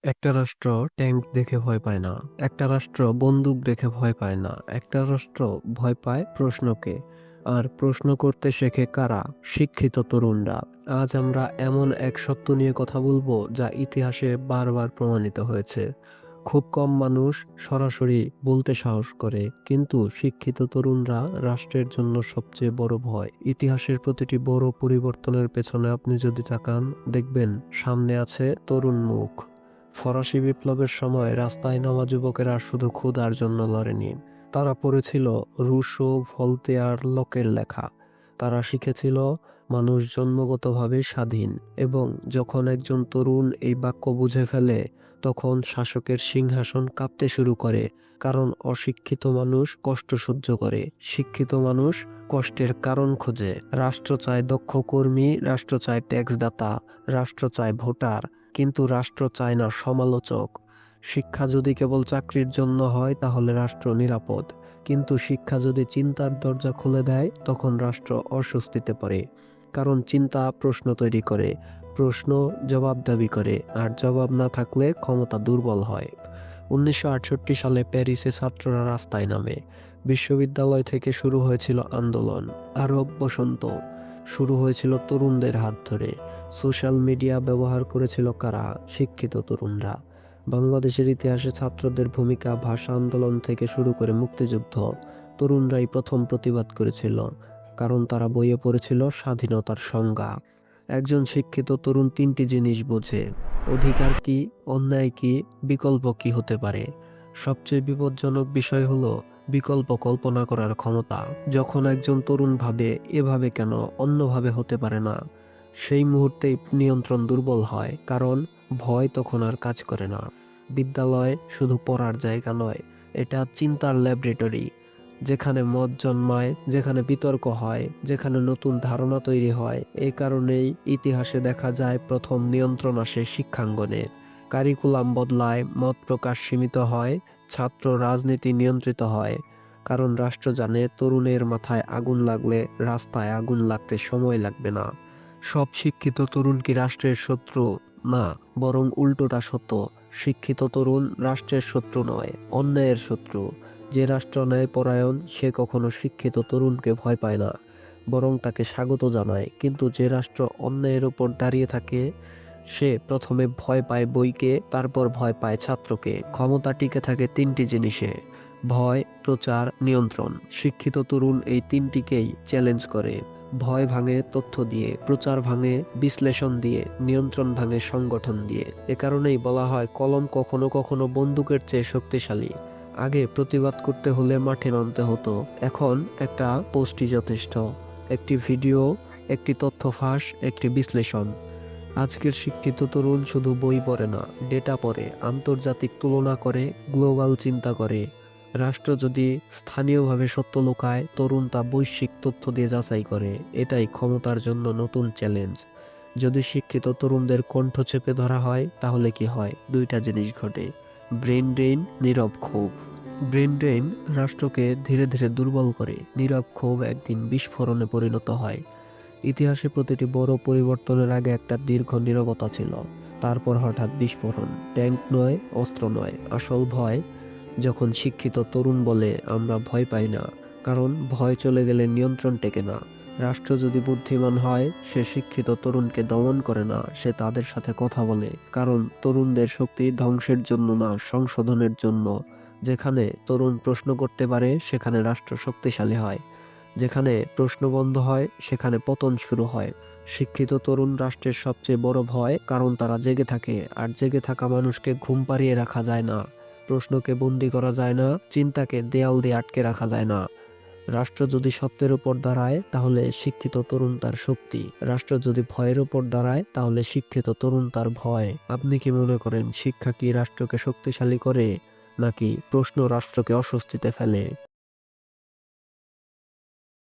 একটা রাষ্ট্র ট্যাঙ্ক দেখে ভয় পায় না। একটা রাষ্ট্র বন্দুক দেখে ভয় পায় না। একটা রাষ্ট্র ভয় পায় প্রশ্নকে। আর প্রশ্ন করতে শেখে কারা? শিক্ষিত তরুণরা। আজ আমরা এমন এক সত্য নিয়ে কথা বলবো যা ইতিহাসে বারবার প্রমাণিত হয়েছে। খুব কম মানুষ সরাসরি বলতে সাহস করে, কিন্তু শিক্ষিত তরুণরা রাষ্ট্রের জন্য সবচেয়ে বড় ভয়। ইতিহাসের প্রতিটি বড় পরিবর্তনের পেছনে আপনি যদি তাকান, দেখবেন সামনে আছে তরুণ মুখ। ফরাসি বিপ্লবের সময় রাস্তায় নামা যুবকেরা শুধু ক্ষুধার জন্য লড়েনি। তারা পড়েছিল রুশো, ভলতেয়ার, লকের লেখা। তারা শিখেছিল মানুষ জন্মগতভাবে স্বাধীন। এবং যখন একজন তরুণ এই বাক্য বুঝে ফেলে, তখন শাসকের সিংহাসন কাঁপতে শুরু করে। কারণ অশিক্ষিত মানুষ কষ্ট সহ্য করে, শিক্ষিত মানুষ কষ্টের কারণ খোঁজে। রাষ্ট্র চায় দক্ষ কর্মী, রাষ্ট্র চায় ট্যাক্সদাতা, রাষ্ট্র চায় ভোটার, কিন্তু রাষ্ট্র চায় না সমালোচক। শিক্ষা যদি কেবল চাকরির জন্য হয় তাহলে রাষ্ট্র নিরাপদ, কিন্তু শিক্ষা যদি চিন্তার দরজা খুলে দেয় তখন রাষ্ট্র অস্বস্তিতে পড়ে। কারণ চিন্তা প্রশ্ন তৈরি করে, প্রশ্ন জবাব দাবি করে, আর জবাব না থাকলে ক্ষমতা দুর্বল হয়। 1968 সালে প্যারিসে ছাত্ররা রাস্তায় নামে। বিশ্ববিদ্যালয় থেকে শুরু হয়েছিল আন্দোলন। আরব বসন্ত শুরু হয়েছিল তরুণদের হাত ধরে। সোশ্যাল মিডিয়া ব্যবহার করেছিল কারা? শিক্ষিত তরুণরা। বাংলাদেশের ইতিহাসে ছাত্রদের ভূমিকা, ভাষা আন্দোলন থেকে শুরু করে মুক্তিযুদ্ধ, তরুণরাই প্রথম প্রতিবাদ করেছিল। কারণ তারা বইয়ে পড়েছিল স্বাধীনতার সংজ্ঞা। একজন শিক্ষিত তরুণ তিনটি জিনিস বোঝে: অধিকার কি, অন্যায় কি, বিকল্প কি হতে পারে। সবচেয়ে বিপজ্জনক বিষয় হলো বিকল্প কল্পনা করার ক্ষমতা। যখন একজন তরুণ ভাবে এভাবে কেন, অন্যভাবে হতে পারে না, সেই মুহূর্তেই নিয়ন্ত্রণ দুর্বল হয়। কারণ ভয় তখন আর কাজ করে না। বিদ্যালয় শুধু পড়ার জায়গা নয়, এটা চিন্তার ল্যাবরেটরি। যেখানে মত জন্মায়, যেখানে বিতর্ক হয়, যেখানে নতুন ধারণা তৈরি হয়। এই কারণেই ইতিহাসে দেখা যায় প্রথম নিয়ন্ত্রণ আসে শিক্ষাঙ্গনে। কারিকুলাম বদলায়, মত প্রকাশ সীমিত হয়, ছাত্র রাজনীতি নিয়ন্ত্রিত হয়। কারণ রাষ্ট্র জানে তরুণের মাথায় আগুন লাগলে রাস্তায় আগুন লাগতে সময় লাগবে না। সব শিক্ষিত তরুণ কি রাষ্ট্রের শত্রু? না, বরং উল্টোটা সত্য। শিক্ষিত তরুণ রাষ্ট্রের শত্রু নয়, অন্যায়ের শত্রু। যে রাষ্ট্র ন্যায়পরায়ণ সে কখনো শিক্ষিত তরুণকে ভয় পায় না, বরং তাকে স্বাগত জানায়। কিন্তু যে রাষ্ট্র অন্যায়ের উপর দাঁড়িয়ে থাকে, সে প্রথমে ভয় পায় বইকে, তারপর ভয় পায় ছাত্রকে। ক্ষমতা টিকে থাকে তিনটি জিনিসে: ভয়, প্রচার, নিয়ন্ত্রণ। শিক্ষিত তরুণ এই তিনটিকেই চ্যালেঞ্জ করে। ভয় ভাঙে তথ্য দিয়ে, প্রচার ভাঙে বিশ্লেষণ দিয়ে, নিয়ন্ত্রণ ভাঙে সংগঠন দিয়ে। এ কারণেই বলা হয় কলম কখনো কখনো বন্দুকের চেয়ে শক্তিশালী। আগে প্রতিবাদ করতে হলে মাঠে নামতে হতো, এখন একটা পোস্টই যথেষ্ট। একটি ভিডিও, একটি তথ্য ফাঁস, একটি বিশ্লেষণ। আজকের শিক্ষিত তরুণ শুধু বই পড়ে না, ডেটা পড়ে, আন্তর্জাতিক তুলনা করে, গ্লোবাল চিন্তা করে। রাষ্ট্র যদি স্থানীয়ভাবে সত্য লুকায়, তরুণ তা বৈশ্বিক তথ্য দিয়ে যাচাই করে। এটাই ক্ষমতার জন্য নতুন চ্যালেঞ্জ। যদি শিক্ষিত তরুণদের কণ্ঠ চেপে ধরা হয় তাহলে কি হয়? দুইটা জিনিস ঘটে: ব্রেন ড্রেন, নীরব ক্ষোভ। ব্রেন ড্রেন রাষ্ট্রকে ধীরে ধীরে দুর্বল করে, নীরব ক্ষোভ একদিন বিস্ফোরণে পরিণত হয়। ইতিহাসে প্রতিটি বড় পরিবর্তনের আগে একটা দীর্ঘ নীরবতা ছিল, তারপর হঠাৎ বিস্ফোরণ। ট্যাঙ্ক নয়, অস্ত্র নয়, আসল ভয়। যখন শিক্ষিত তরুণ বলে আমরা ভয় পাই না, কারণ ভয় চলে গেলে নিয়ন্ত্রণ টেকে না। রাষ্ট্র যদি বুদ্ধিমান হয়, সে শিক্ষিত তরুণকে দমন করে না, সে তাদের সাথে কথা বলে। কারণ তরুণদের শক্তি ধ্বংসের জন্য না, সংশোধনের জন্য। যেখানে তরুণ প্রশ্ন করতে পারে সেখানে রাষ্ট্র শক্তিশালী হয়। যেখানে প্রশ্ন বন্ধ হয় সেখানে পতন শুরু হয়। শিক্ষিত তরুণ রাষ্ট্রের সবচেয়ে বড় ভয়, কারণ তারা জেগে থাকে। আর জেগে থাকা মানুষকে ঘুম পাড়িয়ে রাখা যায় না, প্রশ্নকে বন্দি করা যায় না, চিন্তাকে দেয়াল দিয়ে আটকে রাখা যায় না। রাষ্ট্র যদি সত্যের উপর দাঁড়ায় তাহলে শিক্ষিত তরুণ তার শক্তি। রাষ্ট্র যদি ভয়ের উপর দাঁড়ায় তাহলে শিক্ষিত তরুণ তার ভয়। আপনি কি মনে করেন শিক্ষা কি রাষ্ট্রকে শক্তিশালী করে, নাকি প্রশ্ন রাষ্ট্রকে অস্বস্তিতে ফেলে?